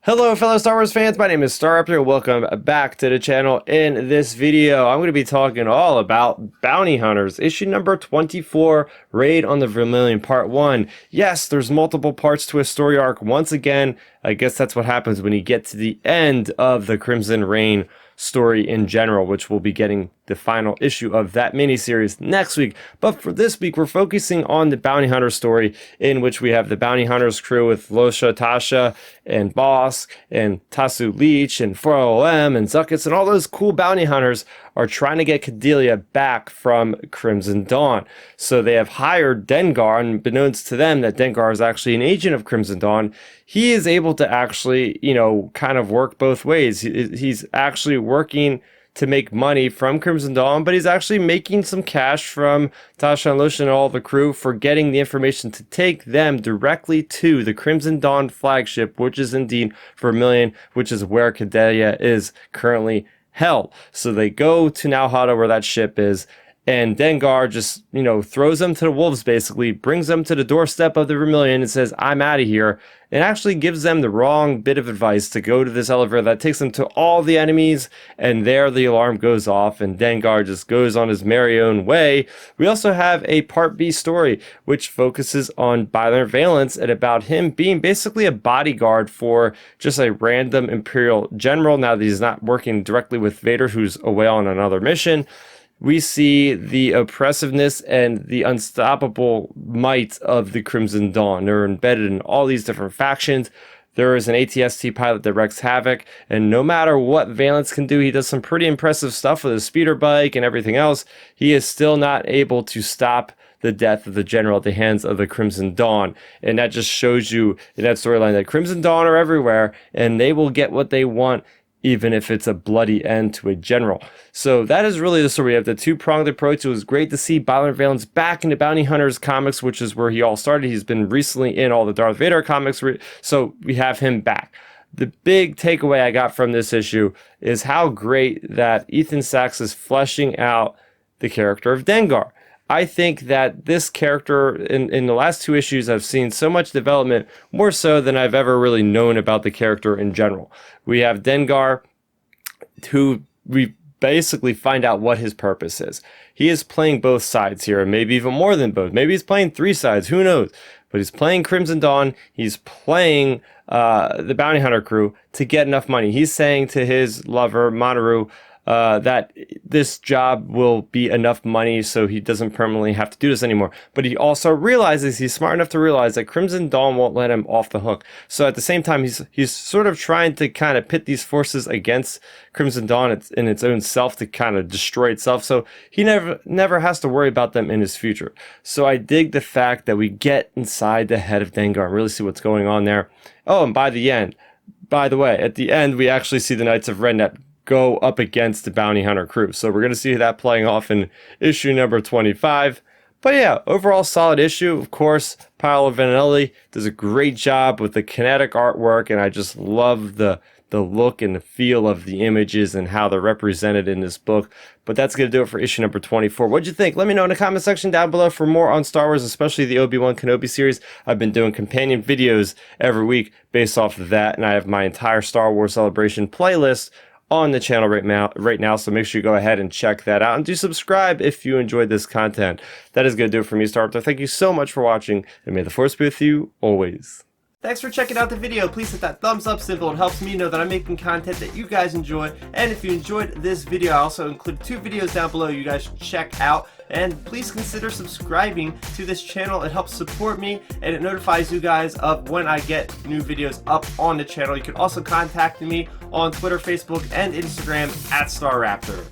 Hello fellow Star Wars fans, my name is Starrapter and welcome back to the channel. In this video, I'm going to be talking all about Bounty Hunters, issue number 24, Raid on the Vermillion Part 1. Yes, there's multiple parts to a story arc. Once again, I guess that's what happens when you get to the end of the Crimson Reign story in general, which we'll be getting the final issue of that miniseries next week. But for this week, we're focusing on the Bounty Hunter story, in which we have the Bounty Hunters crew with Losha, Tasha, and Boss, and Tasu Leech, and 4OM, and Zuckets, and all those cool bounty hunters are trying to get Cadeliah back from Crimson Dawn. So they have hired Dengar, and unbeknownst to them that Dengar is actually an agent of Crimson Dawn, he is able to actually, kind of work both ways. He's actually working to make money from Crimson Dawn, but he's actually making some cash from Tasha and Losha and all the crew for getting the information to take them directly to the Crimson Dawn flagship, which is indeed Vermillion, which is where Cadeliah is currently held. So they go to Nalhada, where that ship is, and Dengar just, throws them to the wolves, basically, brings them to the doorstep of the Vermillion and says, I'm out of here, and actually gives them the wrong bit of advice to go to this elevator that takes them to all the enemies, and there the alarm goes off, and Dengar just goes on his merry own way. We also have a Part B story, which focuses on Valance and about him being basically a bodyguard for just a random Imperial general, now that he's not working directly with Vader, who's away on another mission. We see the oppressiveness and the unstoppable might of the Crimson Dawn. They're embedded in all these different factions. There is an ATST pilot that wreaks havoc, and no matter what Valance can do, he does some pretty impressive stuff with his speeder bike and everything else. He is still not able to stop the death of the general at the hands of the Crimson Dawn. And that just shows you in that storyline that Crimson Dawn are everywhere, and they will get what they want, even if it's a bloody end to a general. So that is really the story. We have the two-pronged approach. It was great to see Valance back in the Bounty Hunters comics, which is where he all started. He's been recently in all the Darth Vader comics, so we have him back. The big takeaway I got from this issue is how great that Ethan Sachs is fleshing out the character of Dengar. I think that this character, in the last two issues, I've seen so much development, more so than I've ever really known about the character in general. We have Dengar, who we basically find out what his purpose is. He is playing both sides here, and maybe even more than both. Maybe he's playing three sides, who knows? But he's playing Crimson Dawn, he's playing the Bounty Hunter crew to get enough money. He's saying to his lover, Monteru, that this job will be enough money so he doesn't permanently have to do this anymore. But he also realizes, he's smart enough to realize that Crimson Dawn won't let him off the hook. So at the same time, he's sort of trying to kind of pit these forces against Crimson Dawn in its own self to kind of destroy itself. So he never has to worry about them in his future. So I dig the fact that we get inside the head of Dengar and really see what's going on there. Oh, and by the way, at the end, we actually see the Knights of Ren go up against the Bounty Hunter crew. So we're going to see that playing off in issue number 25. But yeah, overall solid issue. Of course, Paolo Vanelli does a great job with the kinetic artwork, and I just love the look and the feel of the images and how they're represented in this book. But that's going to do it for issue number 24. What'd you think? Let me know in the comment section down below for more on Star Wars, especially the Obi-Wan Kenobi series. I've been doing companion videos every week based off of that, and I have my entire Star Wars Celebration playlist on the channel right now, so make sure you go ahead and check that out, and do subscribe if you enjoyed this content. That is going to do it for me, Starrapter. Thank you so much for watching, and may the Force be with you always. Thanks for checking out the video. Please hit that thumbs up symbol. It helps me know that I'm making content that you guys enjoy. And if you enjoyed this video, I also include two videos down below you guys should check out. And please consider subscribing to this channel. It helps support me, and it notifies you guys of when I get new videos up on the channel. You can also contact me on Twitter, Facebook, and Instagram at Starrapter.